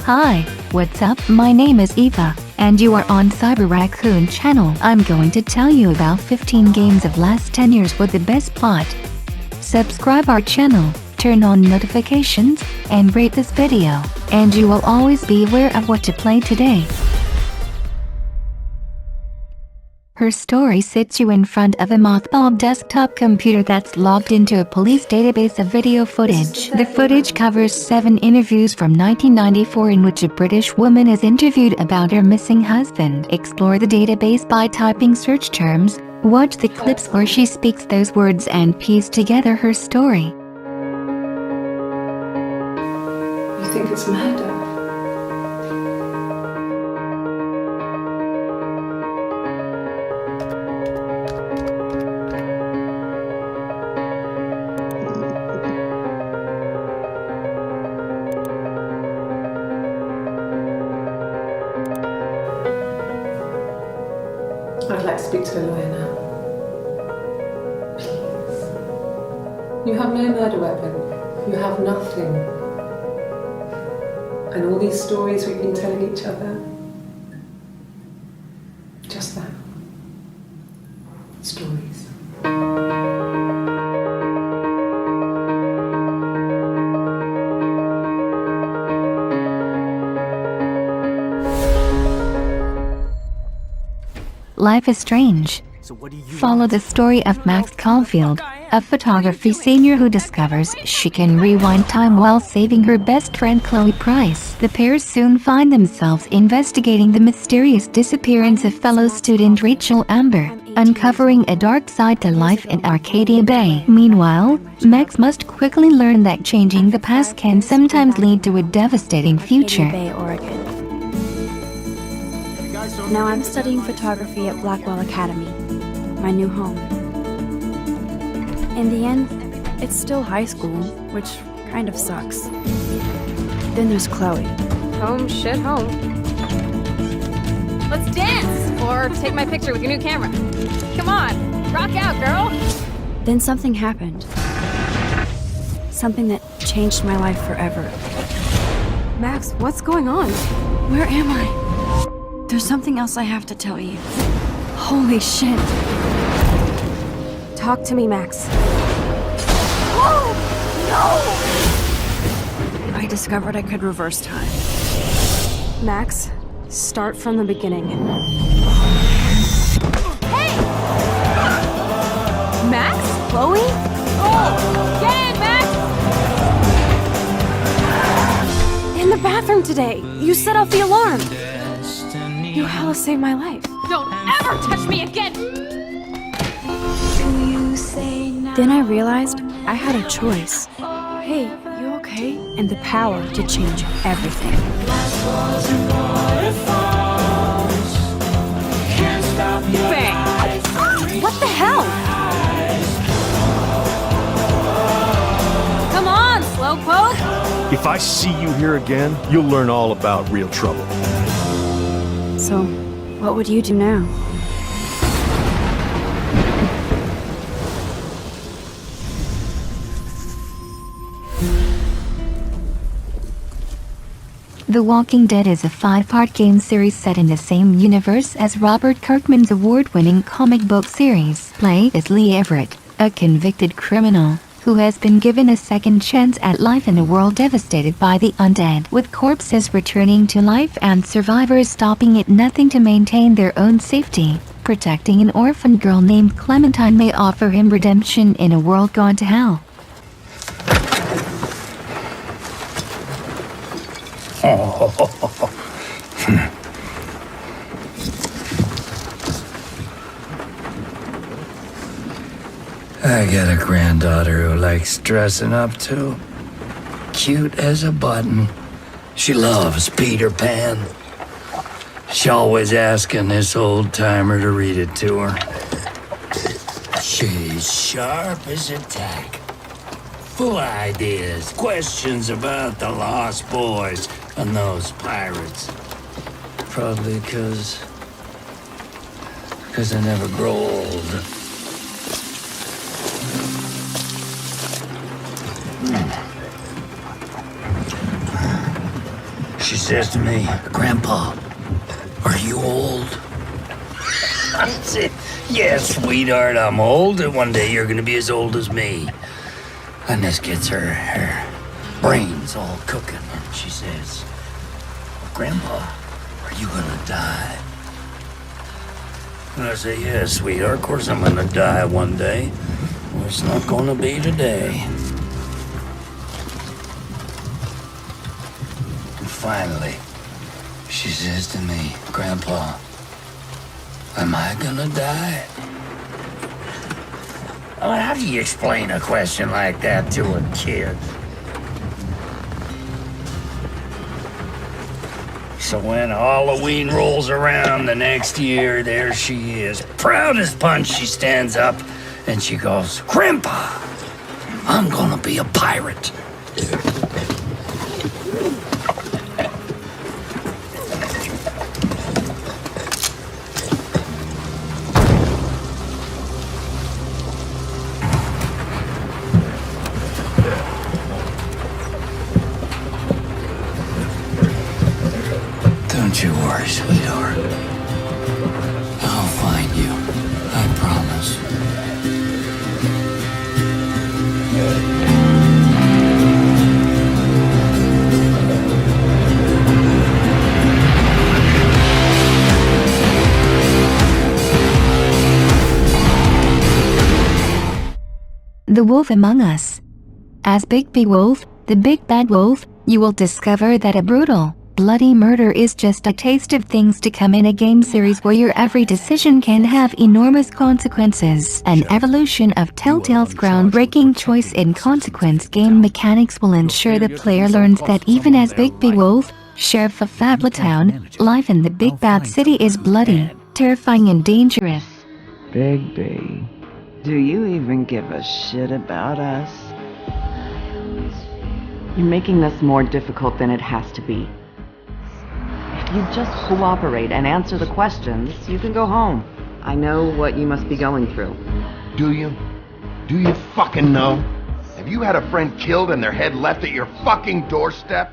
Hi, what's up? My name is Eva, and you are on Cyber Raccoon channel. I'm going to tell you about 15 games of last 10 years with the best plot. Subscribe our channel, turn on notifications, and rate this video, and you will always be aware of what to play today. Her story sits you in front of a mothballed desktop computer that's logged into a police database of video footage. The footage covers 7 interviews from 1994 in which a British woman is interviewed about her missing husband. Explore the database by typing search terms, watch the clips where she speaks those words and piece together her story. You think it's murder? I'd like to speak to a lawyer now. Please. You have no murder weapon. You have nothing. And all these stories we've been telling each other. Just that. Stories. Life is strange. Follow the story of Max Caulfield, a photography senior who discovers she can rewind time while saving her best friend Chloe Price. The pair soon find themselves investigating the mysterious disappearance of fellow student Rachel Amber, uncovering a dark side to life in Arcadia Bay. Meanwhile, Max must quickly learn that changing the past can sometimes lead to a devastating future. Arcadia Bay, Oregon. Now I'm studying photography at Blackwell Academy, my new home. In the end, it's still high school, which kind of sucks. Then there's Chloe. Home, shit, home. Let's dance! Or take my picture with your new camera. Come on, rock out, girl! Then something happened. Something that changed my life forever. Max, what's going on? Where am I? There's something else I have to tell you. Holy shit. Talk to me, Max. Whoa! No! I discovered I could reverse time. Max, start from the beginning. Hey! Max? Chloe? Oh! Get in, Max! In the bathroom today. You set off the alarm. You hella saved my life. Don't ever touch me again! Then I realized I had a choice. Hey, you okay? And the power to change everything. Bang! What the hell? Come on, slowpoke! If I see you here again, you'll learn all about real trouble. So, what would you do now? The Walking Dead is a 5-part game series set in the same universe as Robert Kirkman's award-winning comic book series. Play as Lee Everett, a convicted criminal who has been given a second chance at life in a world devastated by the undead. With corpses returning to life and survivors stopping at nothing to maintain their own safety, protecting an orphan girl named Clementine may offer him redemption in a world gone to hell. I got a granddaughter who likes dressing up too. Cute as a button. She loves Peter Pan. She's always asking this old-timer to read it to her. She's sharp as a tack. Full of ideas, questions about the Lost Boys and those pirates. Probably because I never grow old. She says to me, Grandpa, are you old? I said, yeah, sweetheart, I'm old, and one day you're gonna be as old as me. And this gets her brains all cooking, and she says, Grandpa, are you gonna die? And I say, yeah, sweetheart, of course I'm gonna die one day. Well, it's not gonna be today. And finally, she says to me, Grandpa, am I gonna die? Oh, how do you explain a question like that to a kid? So when Halloween rolls around the next year, there she is. Proud as punch, she stands up and she goes, Grandpa, I'm gonna be a pirate. Don't you worry, sweetheart. I'll find you. I promise. The Wolf Among Us. As Bigby Wolf, the big bad wolf, you will discover that a brutal, bloody murder is just a taste of things to come in a game series where your every decision can have enormous consequences. An evolution of Telltale's groundbreaking choice in consequence game mechanics will ensure the player learns that even as Bigby Wolf, Sheriff of Fabletown, life in the big bad city is bloody, terrifying and dangerous. Bigby, do you even give a shit about us? You're making this more difficult than it has to be. If you just cooperate and answer the questions, you can go home. I know what you must be going through. Do you? Do you fucking know? Have you had a friend killed and their head left at your fucking doorstep?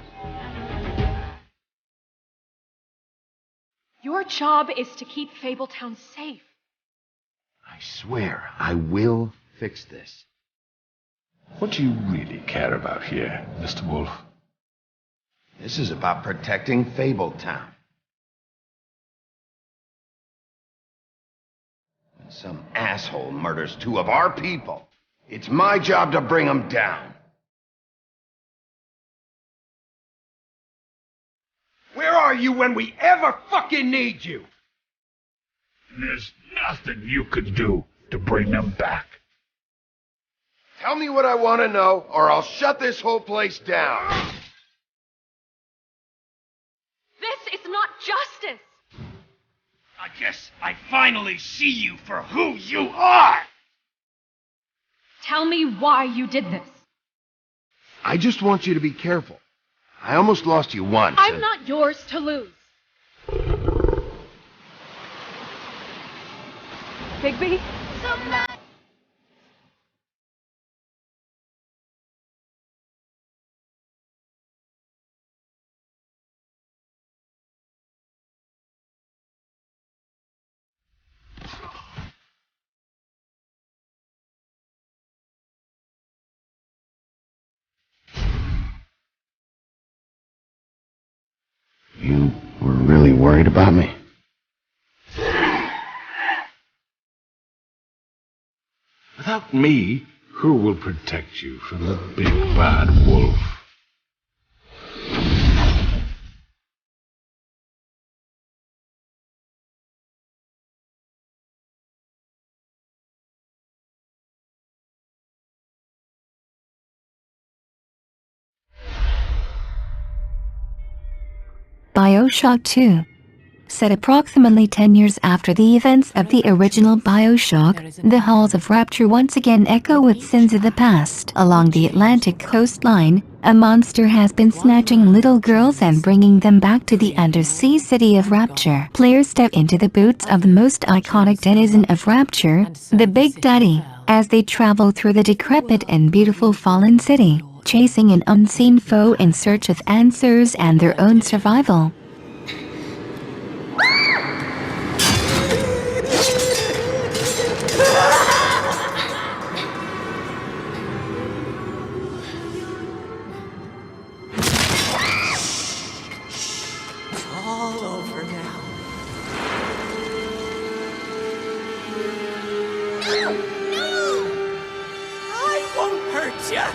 Your job is to keep Fabletown safe. I swear, I will fix this. What do you really care about here, Mr. Wolf? This is about protecting Fabletown. When some asshole murders two of our people, it's my job to bring them down. Where are you when we ever fucking need you? There's nothing you could do to bring them back. Tell me what I want to know, or I'll shut this whole place down. This is not justice! I guess I finally see you for who you are! Tell me why you did this. I just want you to be careful. I almost lost you once. I'm not yours to lose. Bigby? You were really worried about me? Without me, who will protect you from the big bad wolf? Bioshock 2. Set approximately 10 years after the events of the original Bioshock, the halls of Rapture once again echo with sins of the past. Along the Atlantic coastline, a monster has been snatching little girls and bringing them back to the undersea city of Rapture. Players step into the boots of the most iconic denizen of Rapture, the Big Daddy, as they travel through the decrepit and beautiful fallen city. chasing an unseen foe in search of answers and their own survival. All over now. No! I won't hurt ya!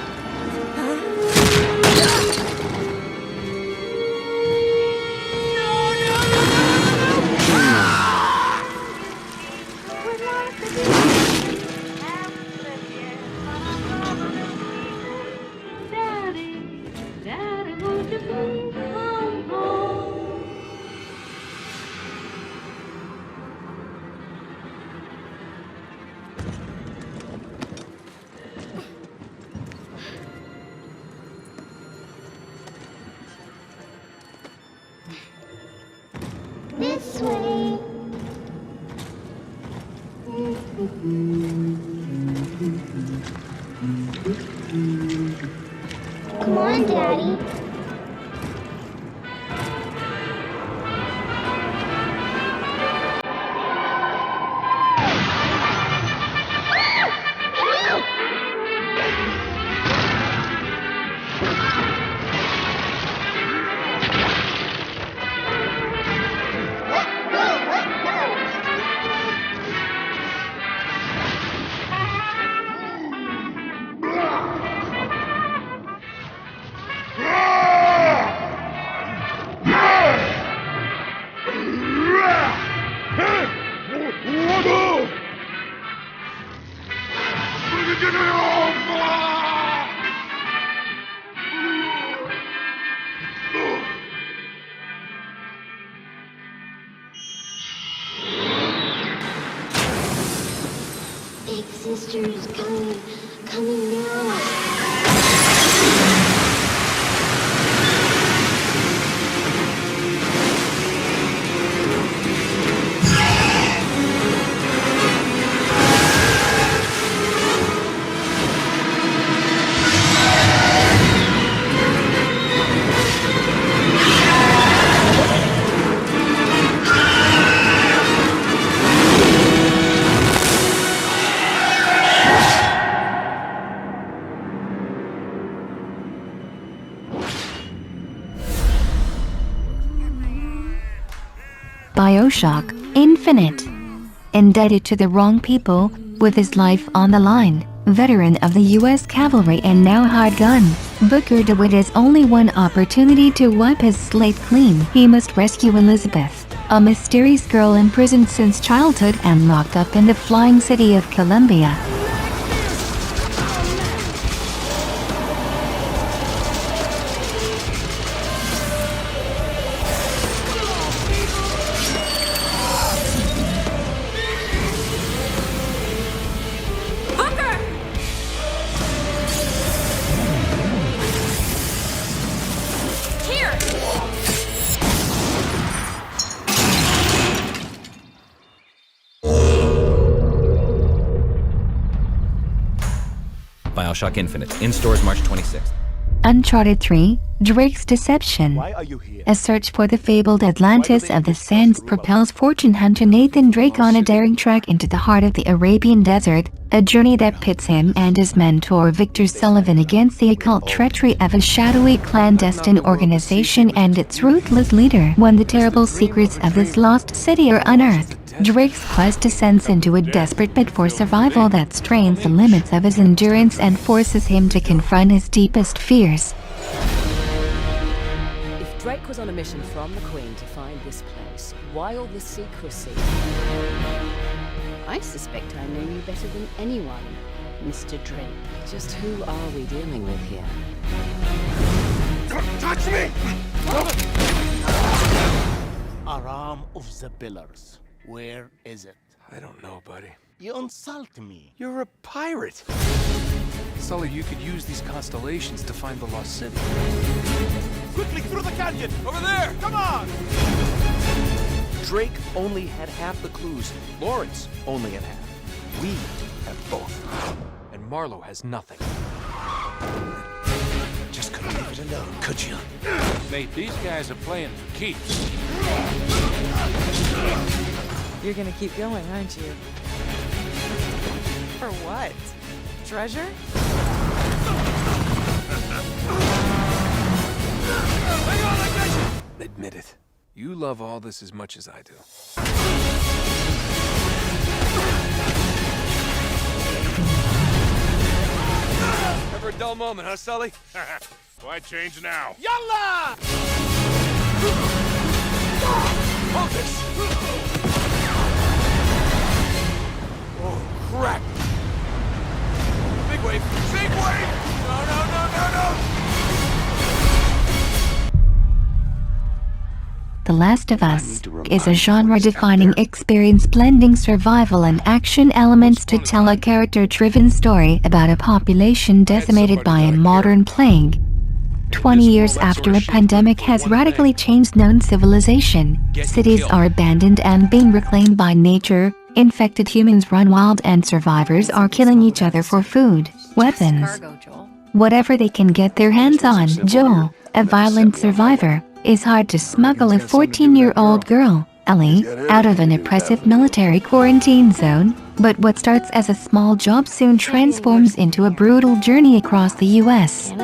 This way. Come on, Daddy. Big sister is coming now. Bioshock Infinite. Indicted to the wrong people, with his life on the line, veteran of the U.S. Cavalry and now hired gun, Booker DeWitt has only one opportunity to wipe his slate clean. He must rescue Elizabeth, a mysterious girl imprisoned since childhood and locked up in the flying city of Columbia. Bioshock Infinite, in stores March 26th. Uncharted 3, Drake's Deception. Why are you here? A search for the fabled Atlantis of the Sands propels fortune hunter Nathan Drake on a daring trek into the heart of the Arabian desert, a journey that pits him and his mentor Victor Sullivan against the occult treachery of a shadowy clandestine organization and its ruthless leader. When the terrible secrets of this lost city are unearthed, Drake's quest descends into a desperate bid for survival that strains the limits of his endurance and forces him to confront his deepest fears. If Drake was on a mission from the Queen to find this place, why all the secrecy? I suspect I know you better than anyone, Mr. Drake. Just who are we dealing with here? Don't touch me! Aram of the Pillars. Where is it? I don't know, buddy. You insult me. You're a pirate. Sully, you could use these constellations to find the lost city. Quickly through the canyon! Over there! Come on! Drake only had half the clues. Lawrence only had half. We have both. And Marlowe has nothing. alone, could you? Nate, these guys are playing for keeps. You're gonna keep going, aren't you? For what? Treasure? Admit it. You love all this as much as I do. Ever a dull moment, huh, Sully? Why change now? Yalla! Focus! Oh, crap! Big wave! Big wave! No, no, no, no, no! The Last of Us is a genre-defining experience blending survival and action elements to tell a character-driven story about a population decimated by a modern plague. 20 years after a pandemic has radically changed known civilization, cities are abandoned and being reclaimed by nature, infected humans run wild and survivors are killing each other for food, weapons, whatever they can get their hands on. Joel, a violent survivor, is hired to smuggle a 14-year-old girl, Ellie, out of an oppressive military quarantine zone, but what starts as a small job soon transforms into a brutal journey across the U.S.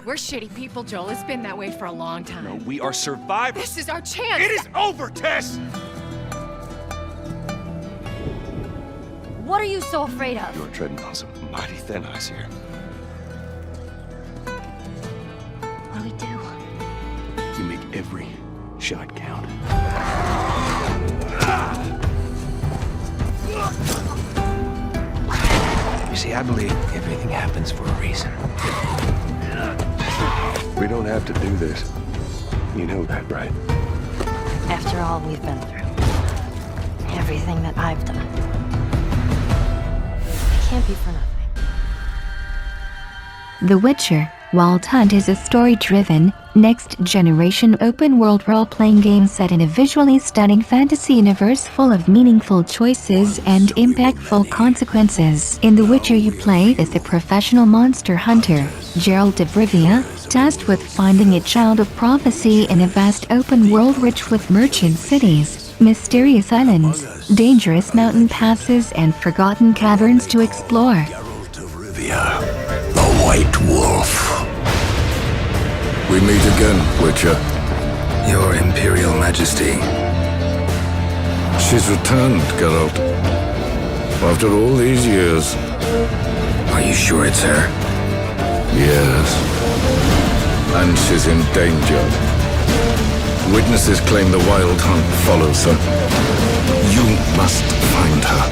We're shitty people, Joel. It's been that way for a long time. No, we are survivors. This is our chance. It is over, Tess! What are you so afraid of? You're treading on some mighty thin ice here. What do we do? You make every shot count. You see, I believe everything happens for a reason. We don't have to do this. You know that, right? After all we've been through, everything that I've done, it can't be for nothing. The Witcher, Wild Hunt is a story-driven, next-generation open-world role-playing game set in a visually stunning fantasy universe full of meaningful choices and impactful consequences. In The Witcher you play as the professional monster hunter, Geralt of Rivia, tasked with finding a child of prophecy in a vast open world rich with merchant cities, mysterious islands, dangerous mountain passes and forgotten caverns to explore. Geralt of Rivia, the White Wolf. We meet again, Witcher. Your Imperial Majesty. She's returned, Geralt. After all these years. Are you sure it's her? Yes. And she's in danger. Witnesses claim the Wild Hunt follows her. You must find her.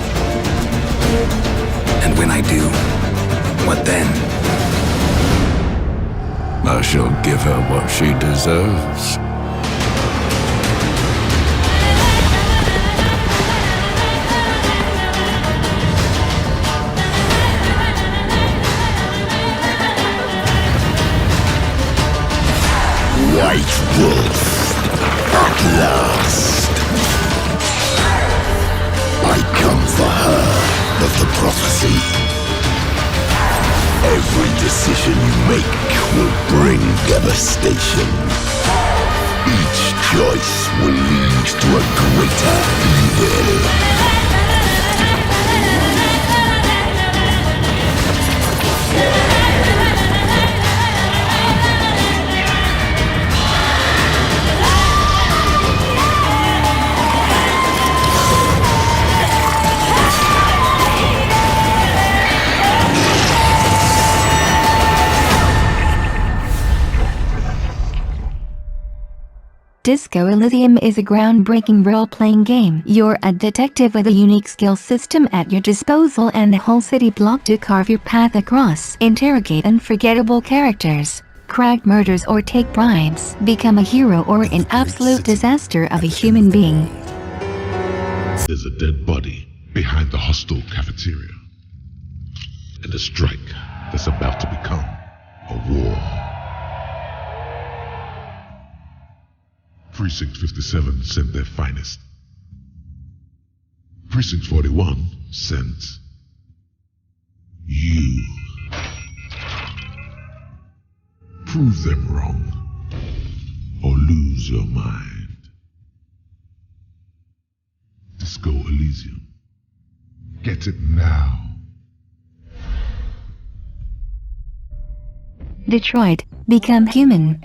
And when I do, what then? I shall give her what she deserves. White Wolf, at last. I come for her of the prophecy. Every decision you make will bring devastation. Each choice will lead to a greater evil. Disco Elysium is a groundbreaking role-playing game. You're a detective with a unique skill system at your disposal and a whole city block to carve your path across. Interrogate unforgettable characters, crack murders or take bribes. Become a hero or an absolute disaster of a human being. There's a dead body behind the hostel cafeteria. And a strike that's about to become a war. Precinct 57 sent their finest. Precinct 41 sent you. prove them wrong or lose your mind. Disco Elysium. Get it now. Detroit, become human.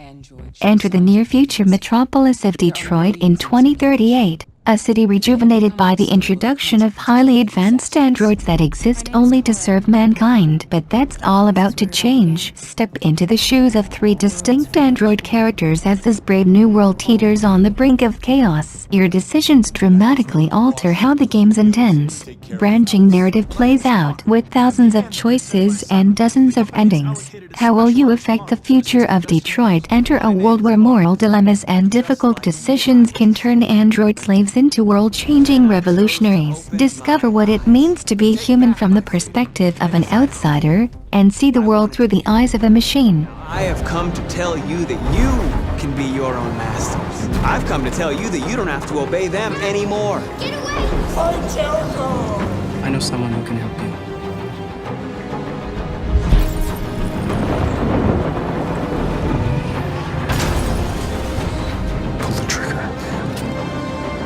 Enter the near-future metropolis of Detroit in 2038, a city rejuvenated by the introduction of highly advanced androids that exist only to serve mankind. But that's all about to change. Step into the shoes of 3 distinct android characters as this brave new world teeters on the brink of chaos. Your decisions dramatically alter how the game's intense, branching narrative plays out. With thousands of choices and dozens of endings, how will you affect the future of Detroit? Enter a world where moral dilemmas and difficult decisions can turn android slaves into world-changing revolutionaries. Discover what it means to be human from the perspective of an outsider, and see the world through the eyes of a machine. I have come to tell you that you can be your own masters. I've come to tell you that you don't have to obey them anymore. Get away! Fight Jericho! I know someone who can help you.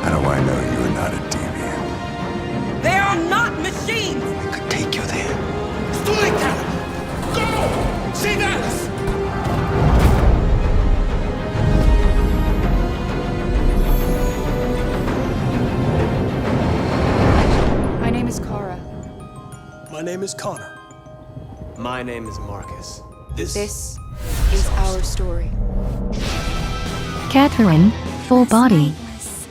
How do I know you are not a deviant? They are not machines! I could take you there. Go! See this! My name is Kara. My name is Connor. My name is Marcus. This is our story. Catherine, full body.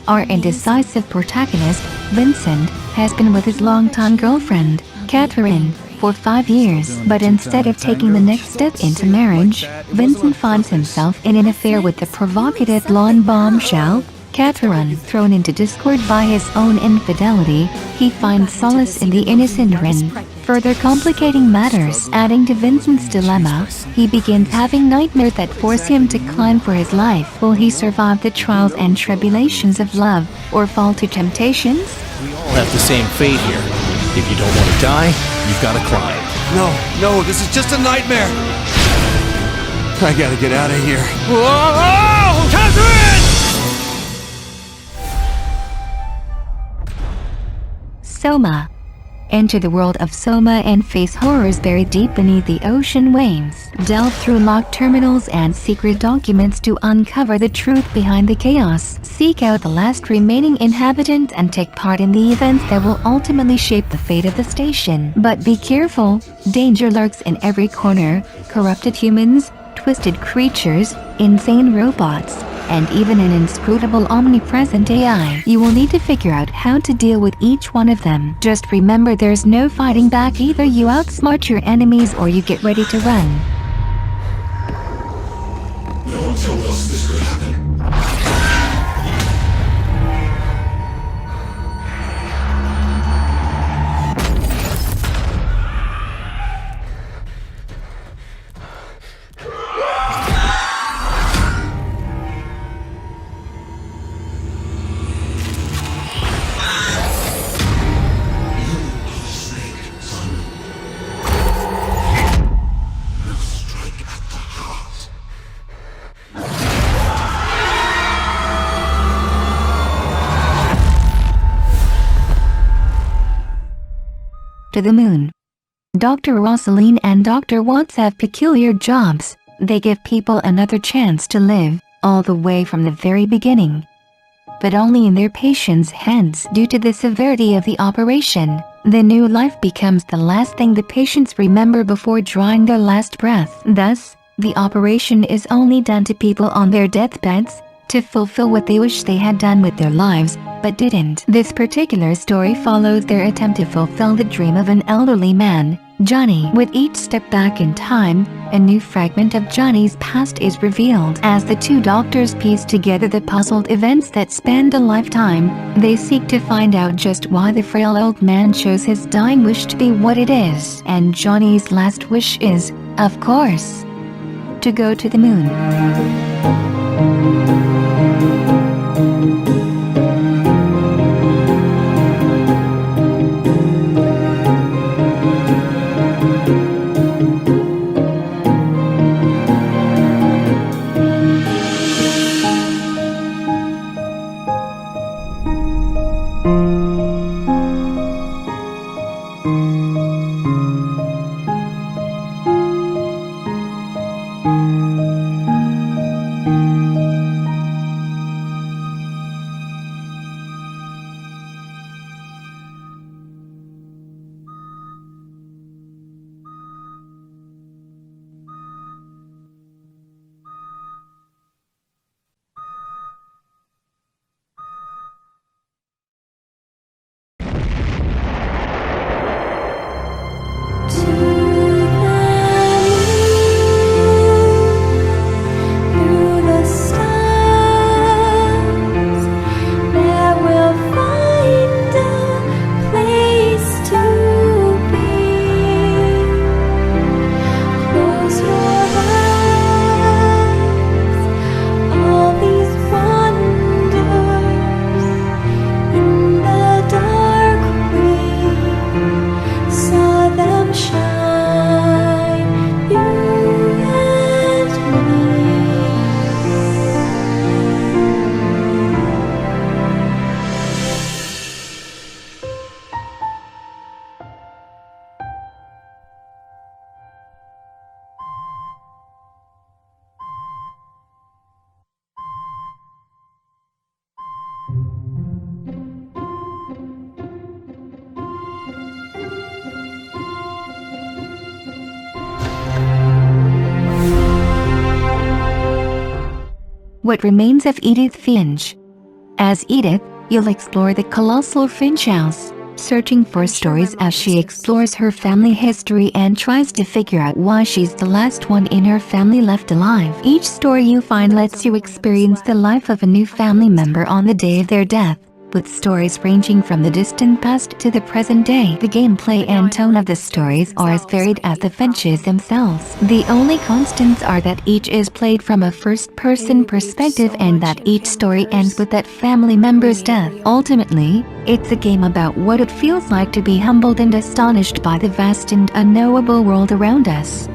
Our indecisive protagonist, Vincent, has been with his longtime girlfriend, Catherine, for 5 years. But instead of taking the next step into marriage, Vincent finds himself in an affair with the provocative blonde bombshell, Catherine. Thrown into discord by his own infidelity, he finds solace in the innocent Rin, further complicating matters. Adding to Vincent's dilemma, he begins having nightmares that force him to climb for his life. Will he survive the trials and tribulations of love, or fall to temptations? We all have the same fate here. If you don't want to die, you've got to climb. No, this is just a nightmare. I gotta get out of here. Whoa! Catherine! SOMA. Enter the world of SOMA and face horrors buried deep beneath the ocean waves. Delve through locked terminals and secret documents to uncover the truth behind the chaos. Seek out the last remaining inhabitant and take part in the events that will ultimately shape the fate of the station. But be careful, danger lurks in every corner. Corrupted humans, twisted creatures, insane robots, and even an inscrutable omnipresent AI. You will need to figure out how to deal with each one of them. Just remember, there's no fighting back. Either you outsmart your enemies or you get ready to run. No one told us this could happen. To the moon. Dr. Rosaline and Dr. Watts have peculiar jobs. They give people another chance to live, all the way from the very beginning. But only in their patients' hands. Due to the severity of the operation, the new life becomes the last thing the patients remember before drawing their last breath. Thus, the operation is only done to people on their deathbeds, to fulfill what they wish they had done with their lives, but didn't. This particular story follows their attempt to fulfill the dream of an elderly man, Johnny. With each step back in time, a new fragment of Johnny's past is revealed. As the two doctors piece together the puzzled events that spanned a lifetime, they seek to find out just why the frail old man chose his dying wish to be what it is. And Johnny's last wish is, of course, to go to the moon. What Remains of Edith Finch. As Edith, you'll explore the colossal Finch house, searching for stories as she explores her family history and tries to figure out why she's the last one in her family left alive. Each story you find lets you experience the life of a new family member on the day of their death, with stories ranging from the distant past to the present day. The gameplay and tone of the stories are as varied as the Finches themselves. The only constants are that each is played from a first-person perspective and that each story ends with that family member's death. Ultimately, it's a game about what it feels like to be humbled and astonished by the vast and unknowable world around us.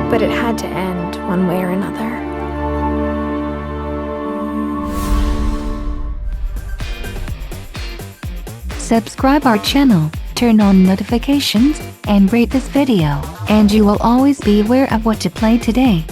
But it had to end one way or another. Subscribe our channel, turn on notifications, and rate this video, and you will always be aware of what to play today.